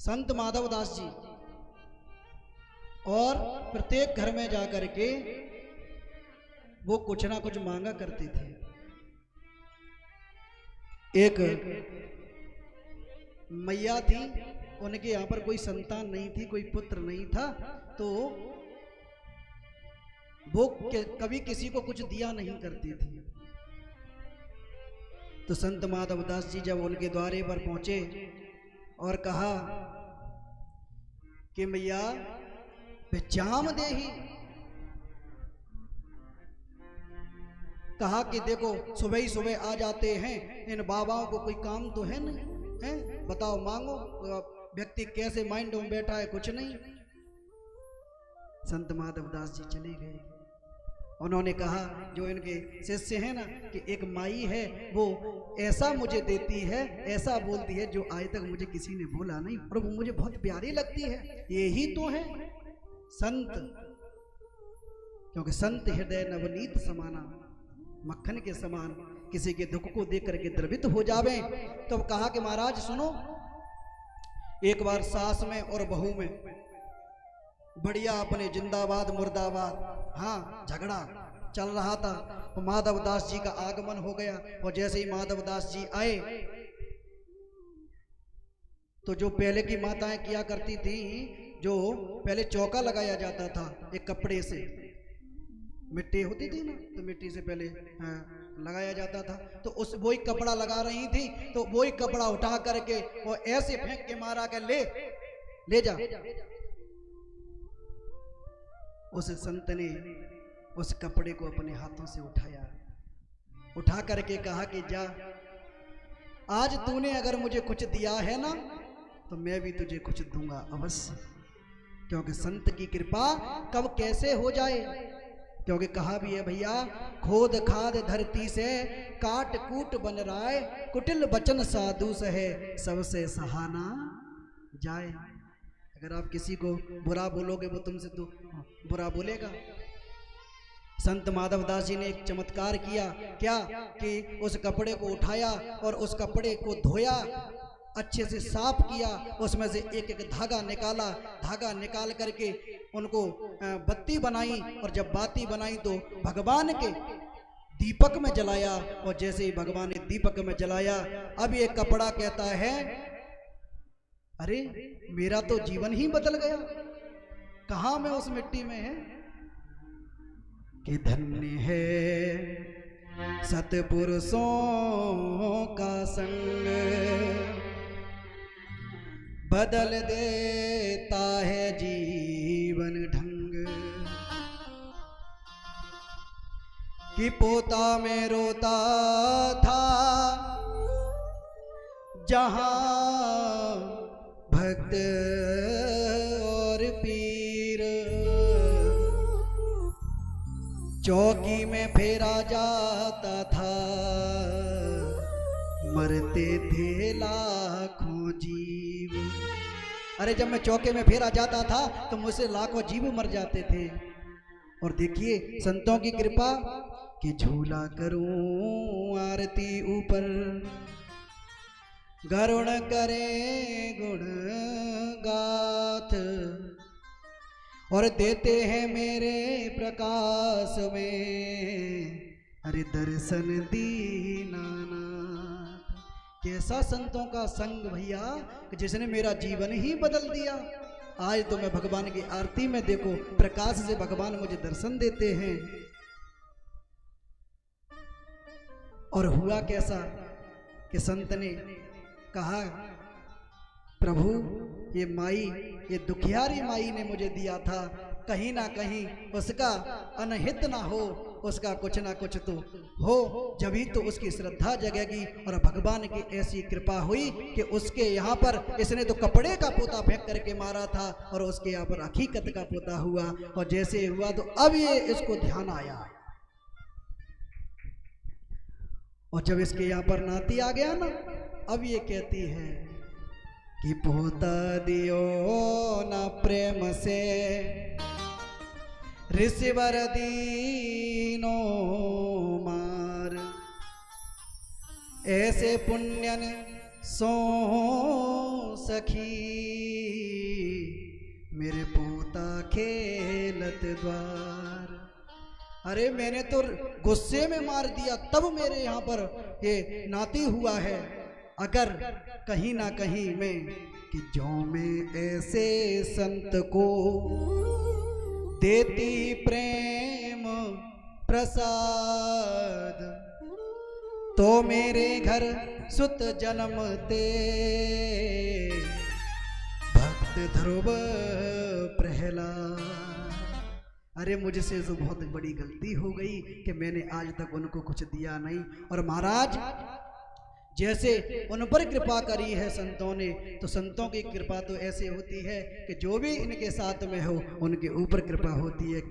संत माधवदास जी और प्रत्येक घर में जाकर के वो कुछ ना कुछ मांगा करते थे। एक मैया थी, उनके यहाँ पर कोई संतान नहीं थी, कोई पुत्र नहीं था, तो वो कभी किसी को कुछ दिया नहीं करती थी। तो संत माधवदास जी जब उनके द्वारे पर पहुंचे और कहा कि मैया जाम देही, कहा कि देखो सुबह ही सुबह आ जाते हैं, इन बाबाओं को कोई काम तो है नहीं, है बताओ मांगो। व्यक्ति कैसे माइंड में बैठा है, कुछ नहीं। संत माधवदास जी चले गए। उन्होंने कहा जो इनके शिष्य हैं ना, कि एक माई है वो ऐसा मुझे देती है, ऐसा बोलती है जो आज तक मुझे किसी ने बोला नहीं, और वो मुझे बहुत प्यारी लगती है। यही तो है संत, क्योंकि संत हृदय नवनीत समाना, मक्खन के समान किसी के दुख को देख करके द्रवित हो जावे। तो कहा कि महाराज सुनो, एक बार सास में और बहू में बढ़िया अपने जिंदाबाद मुर्दाबाद, हाँ, झगड़ा चल रहा था। तो माधवदास जी का आगमन हो गया, और जैसे ही माधवदास जी आए तो जो पहले की माताएं किया करती थी, जो पहले चौका लगाया जाता था एक कपड़े से, मिट्टी होती थी ना, तो मिट्टी से पहले लगाया जाता था, तो उस वही कपड़ा लगा रही थी। तो वही कपड़ा उठा करके वो ऐसे फेंक के मारा के ले जा। उस संत ने उस कपड़े को अपने हाथों से उठाया, उठा करके कहा कि जा, आज तूने अगर मुझे कुछ दिया है ना, तो मैं भी तुझे कुछ दूंगा अवश्य, क्योंकि संत की कृपा कब कैसे हो जाए। क्योंकि कहा भी है भैया, खोद खाद धरती से काट कूट बन राय, कुटिल बचन साधु सहे सबसे सहाना जाए। अगर आप किसी को बुरा बोलोगे वो तुमसे तो बुरा बोलेगा। संत माधवदास जी ने एक चमत्कार किया, क्या कि उस कपड़े को उठाया और उस कपड़े को धोया, अच्छे से साफ किया, उसमें से एक एक धागा निकाला, धागा निकाल करके उनको बत्ती बनाई, और जब बाती बनाई तो भगवान के दीपक में जलाया। और जैसे ही भगवान ने दीपक में जलाया, अब ये कपड़ा कहता है अरे मेरा तो जीवन ही बदल गया, कहां मैं उस मिट्टी में है। कि धन्य है सतपुरुषों का संग, बदल देता है जीवन ढंग। कि पोता में रोता था जहां भक्त और पीर, चौकी में फेरा जाता था, मरते थे लाखों जीव। अरे जब मैं चौके में फेरा जाता था तो मुझसे लाखों जीव मर जाते थे। और देखिए संतों की कृपा, कि झूला करूं आरती ऊपर, गरुण करे गुण गाथ, और देते हैं मेरे प्रकाश में, अरे दर्शन दीनानाथ। कैसा संतों का संग भैया, जिसने मेरा जीवन ही बदल दिया। आज तो मैं भगवान की आरती में देखो प्रकाश से भगवान मुझे दर्शन देते हैं। और हुआ कैसा कि संत ने कहा प्रभु ये माई, ये दुखियारी माई ने मुझे दिया था, कहीं ना कहीं उसका अनहित ना हो, उसका कुछ ना कुछ तो हो, जभी तो उसकी श्रद्धा जगेगी। और भगवान की ऐसी कृपा हुई कि उसके यहाँ पर इसने तो कपड़े का पोता फेंक करके मारा था, और उसके यहाँ पर हकीकत का पोता हुआ। और जैसे हुआ तो अब ये इसको ध्यान आया, और जब इसके यहाँ पर नाती आ गया ना, अब ये कहती है कि पोता दियो ना प्रेम से, ऋषिवर दीनो मार, ऐसे पुण्यन सो सखी। मेरे पोता खेलत द्वार। अरे मैंने तो गुस्से में मार दिया, तब मेरे यहाँ पर ये नाती हुआ है। अगर कहीं ना कहीं में कि जो में ऐसे संत को देती प्रेम प्रसाद, तो मेरे घर सुत जन्मते भक्त ध्रुव प्रहलाद। अरे मुझसे तो बहुत बड़ी गलती हो गई कि मैंने आज तक उनको कुछ दिया नहीं। और महाराज जैसे उन पर कृपा करी है संतों ने, तो संतों की कृपा तो ऐसे होती है कि जो भी इनके साथ में हो उनके ऊपर कृपा होती है।